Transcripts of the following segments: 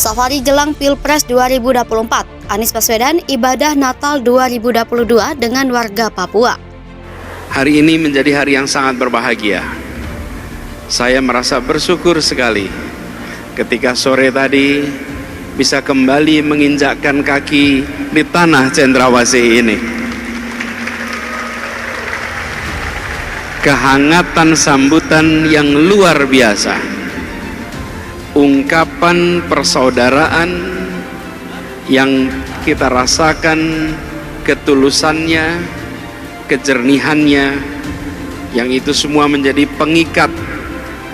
Safari jelang Pilpres 2024, Anies Baswedan ibadah Natal 2022 dengan warga Papua. Hari ini menjadi hari yang sangat berbahagia. Saya merasa bersyukur sekali ketika sore tadi bisa kembali menginjakkan kaki di tanah Cendrawasih ini. Kehangatan sambutan yang luar biasa. Ungkapan persaudaraan yang kita rasakan, ketulusannya, kejernihannya, yang itu semua menjadi pengikat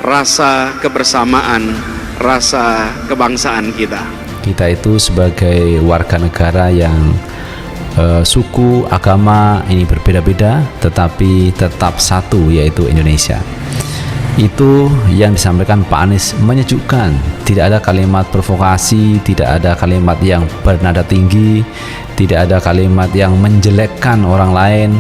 rasa kebersamaan, rasa kebangsaan kita. Kita itu sebagai warga negara yang suku, agama ini berbeda-beda, tetapi tetap satu, yaitu Indonesia. Itu yang disampaikan Pak Anies menyejukkan. Tidak ada kalimat provokasi, tidak ada kalimat yang bernada tinggi, tidak ada kalimat yang menjelekkan orang lain.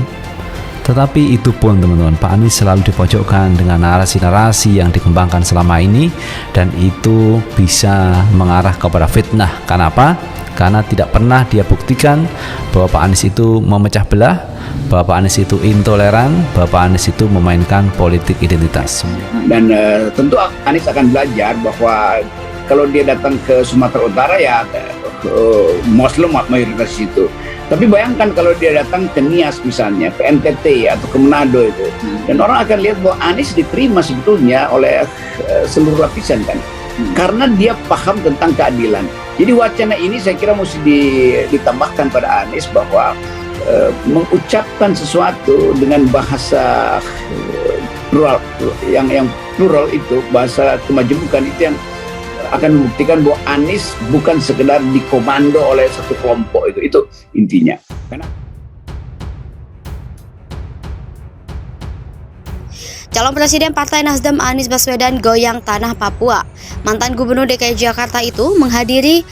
Tetapi itu pun teman-teman, Pak Anies selalu dipojokkan dengan narasi-narasi yang dikembangkan selama ini, dan itu bisa mengarah kepada fitnah. Kenapa? Karena tidak pernah dia buktikan bahwa Pak Anies itu memecah belah, bahwa Pak Anies itu intoleran, bahwa Pak Anies itu memainkan politik identitas. Dan tentu Anies akan belajar bahwa kalau dia datang ke Sumatera Utara ya Muslim mayoritas itu. Tapi bayangkan kalau dia datang ke Nias misalnya, ke NTT atau ke Manado itu, dan orang akan lihat bahwa Anies diterima sebetulnya oleh seluruh lapisan kan, karena dia paham tentang keadilan. Jadi wacana ini saya kira mesti ditambahkan pada Anies bahwa mengucapkan sesuatu dengan bahasa plural, yang plural itu bahasa kemajemukan itu yang akan membuktikan bahwa Anies bukan sekedar dikomando oleh satu kelompok, itu intinya. Calon Presiden Partai Nasdem Anies Baswedan goyang tanah Papua. Mantan Gubernur DKI Jakarta itu menghadiri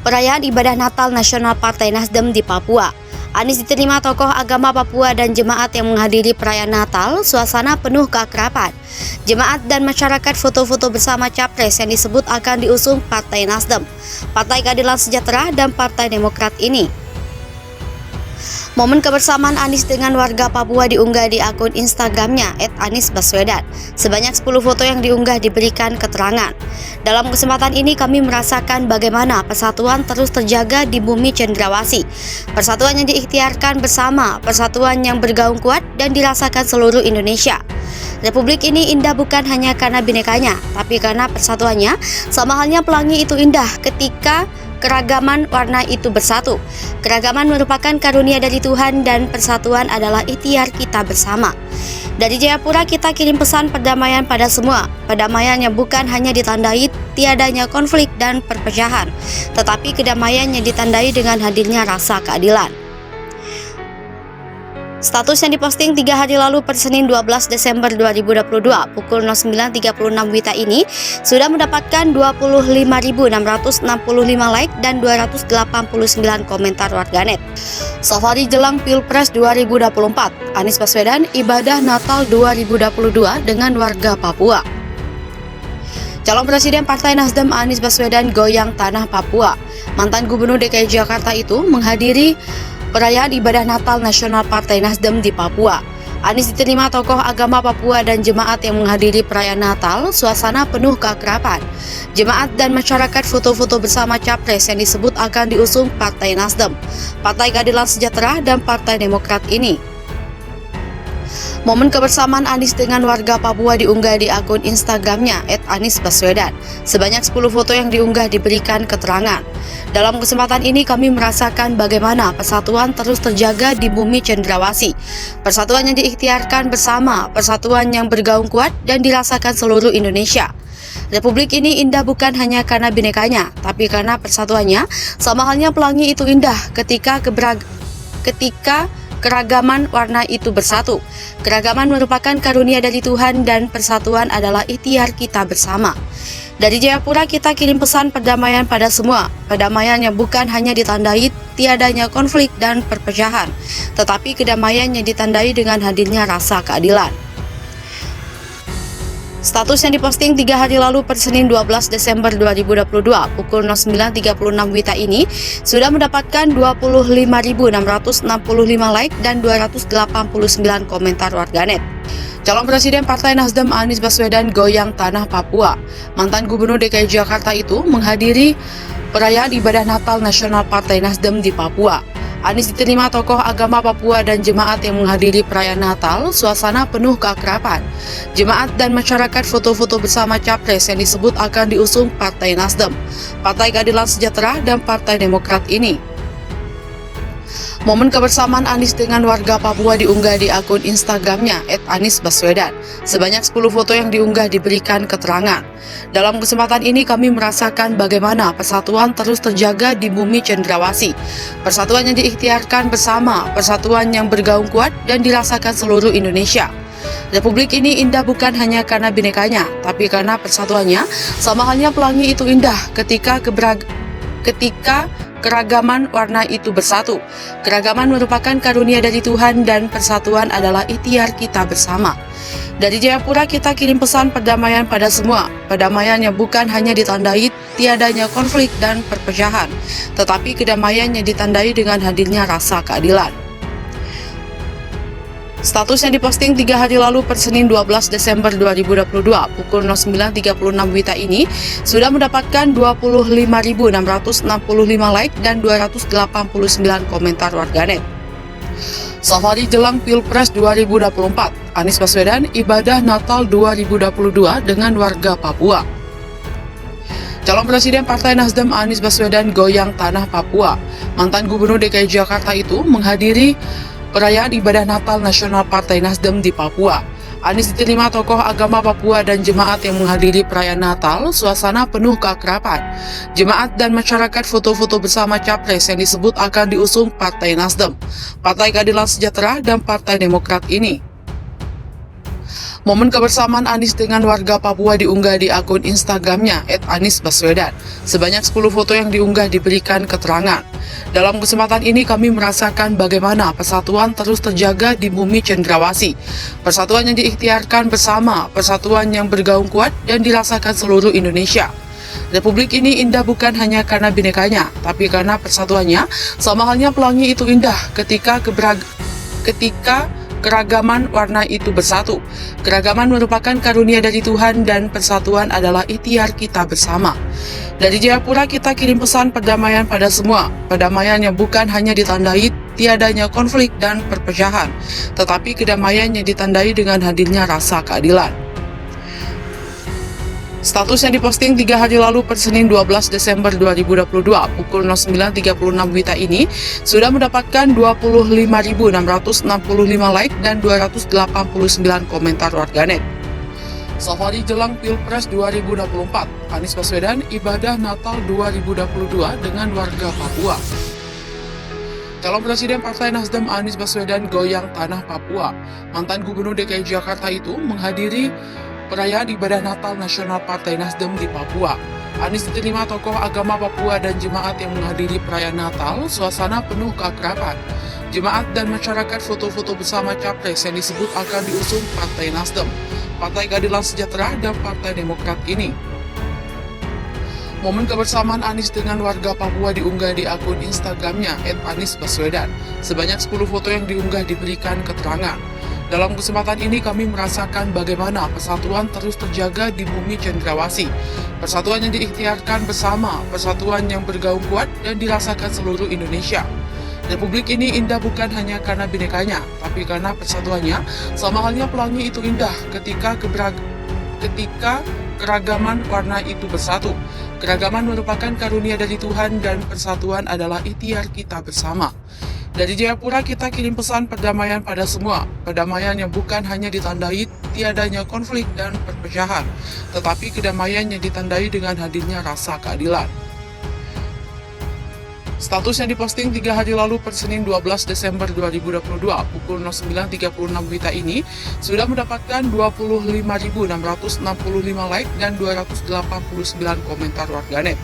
perayaan ibadah Natal Nasional Partai Nasdem di Papua. Anies diterima tokoh agama Papua dan jemaat yang menghadiri perayaan Natal, suasana penuh keakraban. Jemaat dan masyarakat foto-foto bersama capres yang disebut akan diusung Partai Nasdem, Partai Keadilan Sejahtera, dan Partai Demokrat ini. Momen kebersamaan Anies dengan warga Papua diunggah di akun Instagramnya @AniesBaswedan. Sebanyak 10 foto yang diunggah diberikan keterangan. Dalam kesempatan ini kami merasakan bagaimana persatuan terus terjaga di bumi Cendrawasih. Persatuan yang diikhtiarkan bersama, persatuan yang bergaung kuat dan dirasakan seluruh Indonesia. Republik ini indah bukan hanya karena binekanya, tapi karena persatuannya. Sama halnya pelangi itu indah ketika keragaman warna itu bersatu. Keragaman merupakan karunia dari Tuhan dan persatuan adalah ikhtiar kita bersama. Dari Jayapura kita kirim pesan perdamaian pada semua. Perdamaian yang bukan hanya ditandai tiadanya konflik dan perpecahan, tetapi kedamaian yang ditandai dengan hadirnya rasa keadilan. Status yang diposting 3 hari lalu per Senin 12 Desember 2022 pukul 09.36 WITA ini sudah mendapatkan 25.665 like dan 289 komentar warganet. Safari jelang Pilpres 2024, Anies Baswedan ibadah Natal 2022 dengan warga Papua. Calon Presiden Partai Nasdem Anies Baswedan goyang tanah Papua. Mantan Gubernur DKI Jakarta itu menghadiri perayaan ibadah Natal Nasional Partai Nasdem di Papua. Anies diterima tokoh agama Papua dan jemaat yang menghadiri perayaan Natal, suasana penuh keakraban. Jemaat dan masyarakat foto-foto bersama capres yang disebut akan diusung Partai Nasdem, Partai Keadilan Sejahtera, dan Partai Demokrat ini. Momen kebersamaan Anies dengan warga Papua diunggah di akun Instagramnya @AniesBaswedan. Sebanyak 10 foto yang diunggah diberikan keterangan. Dalam kesempatan ini kami merasakan bagaimana persatuan terus terjaga di bumi Cendrawasih. Persatuan yang diikhtiarkan bersama, persatuan yang bergaung kuat dan dirasakan seluruh Indonesia. Republik ini indah bukan hanya karena binekanya, tapi karena persatuannya. Sama halnya pelangi itu indah ketika keragaman warna itu bersatu. Keragaman merupakan karunia dari Tuhan dan persatuan adalah ikhtiar kita bersama. Dari Jayapura kita kirim pesan perdamaian pada semua. Perdamaian yang bukan hanya ditandai tiadanya konflik dan perpecahan, tetapi kedamaian yang ditandai dengan hadirnya rasa keadilan. Status yang diposting 3 hari lalu per Senin 12 Desember 2022 pukul 09.36 WITA ini sudah mendapatkan 25.665 like dan 289 komentar warganet. Calon Presiden Partai Nasdem Anies Baswedan goyang tanah Papua. Mantan Gubernur DKI Jakarta itu menghadiri perayaan ibadah Natal Nasional Partai Nasdem di Papua. Anies diterima tokoh agama Papua dan jemaat yang menghadiri perayaan Natal, suasana penuh keakraban. Jemaat dan masyarakat foto-foto bersama capres yang disebut akan diusung Partai Nasdem, Partai Keadilan Sejahtera, dan Partai Demokrat ini. Momen kebersamaan Anies dengan warga Papua diunggah di akun Instagramnya @anisbaswedan. Sebanyak 10 foto yang diunggah diberikan keterangan. Dalam kesempatan ini kami merasakan bagaimana persatuan terus terjaga di bumi cendrawasih. Persatuan yang diikhtiarkan bersama, persatuan yang bergaung kuat dan dirasakan seluruh Indonesia. Republik ini indah bukan hanya karena binekanya, tapi karena persatuannya. Sama halnya pelangi itu indah ketika keragaman warna itu bersatu. Keragaman merupakan karunia dari Tuhan dan persatuan adalah ikhtiar kita bersama. Dari Jayapura kita kirim pesan perdamaian pada semua. Perdamaian yang bukan hanya ditandai tiadanya konflik dan perpecahan, tetapi kedamaian yang ditandai dengan hadirnya rasa keadilan. Status yang diposting 3 hari lalu per Senin 12 Desember 2022 pukul 09.36 WITA ini sudah mendapatkan 25.665 like dan 289 komentar warganet. Safari jelang Pilpres 2024, Anies Baswedan ibadah Natal 2022 dengan warga Papua. Calon Presiden Partai Nasdem Anies Baswedan goyang tanah Papua. Mantan Gubernur DKI Jakarta itu menghadiri perayaan ibadah Natal Nasional Partai Nasdem di Papua. Anies diterima tokoh agama Papua dan jemaat yang menghadiri perayaan Natal, suasana penuh keakraban. Jemaat dan masyarakat foto-foto bersama capres yang disebut akan diusung Partai Nasdem, Partai Keadilan Sejahtera, dan Partai Demokrat ini. Momen kebersamaan Anies dengan warga Papua diunggah di akun Instagramnya @anisbaswedan. Sebanyak 10 foto yang diunggah diberikan keterangan. Dalam kesempatan ini kami merasakan bagaimana persatuan terus terjaga di bumi cendrawasih. Persatuan yang diikhtiarkan bersama, persatuan yang bergaung kuat dan dirasakan seluruh Indonesia. Republik ini indah bukan hanya karena binekanya, tapi karena persatuannya. Sama halnya pelangi itu indah ketika keragaman warna itu bersatu. Keragaman merupakan karunia dari Tuhan dan persatuan adalah ikhtiar kita bersama. Dari Jayapura kita kirim pesan perdamaian pada semua. Perdamaian yang bukan hanya ditandai tiadanya konflik dan perpecahan, tetapi kedamaian yang ditandai dengan hadirnya rasa keadilan. Status yang diposting 3 hari lalu per Senin 12 Desember 2022 pukul 09.36 WITA ini sudah mendapatkan 25.665 like dan 289 komentar warganet. Safari jelang Pilpres 2024, Anies Baswedan ibadah Natal 2022 dengan warga Papua. Calon Presiden Partai Nasdem Anies Baswedan goyang tanah Papua. Mantan Gubernur DKI Jakarta itu menghadiri perayaan ibadah Natal Nasional Partai Nasdem di Papua. Anies diterima tokoh agama Papua dan jemaat yang menghadiri perayaan Natal, suasana penuh keakraban. Jemaat dan masyarakat foto-foto bersama capres yang disebut akan diusung Partai Nasdem, Partai Keadilan Sejahtera, dan Partai Demokrat ini. Momen kebersamaan Anies dengan warga Papua diunggah di akun Instagramnya @anisbaswedan. Sebanyak 10 foto yang diunggah diberikan keterangan. Dalam kesempatan ini kami merasakan bagaimana persatuan terus terjaga di bumi cendrawasih. Persatuan yang diikhtiarkan bersama, persatuan yang bergaung kuat dan dirasakan seluruh Indonesia. Republik ini indah bukan hanya karena binekanya, tapi karena persatuannya. Sama halnya pelangi itu indah ketika keragaman warna itu bersatu. Keragaman merupakan karunia dari Tuhan dan persatuan adalah ikhtiar kita bersama. Dari Jayapura kita kirim pesan perdamaian pada semua. Perdamaian yang bukan hanya ditandai tiadanya konflik dan perpecahan, tetapi kedamaian yang ditandai dengan hadirnya rasa keadilan. Status yang diposting 3 hari lalu per Senin 12 Desember 2022 pukul 09.36 WITA ini sudah mendapatkan 25.665 like dan 289 komentar warganet.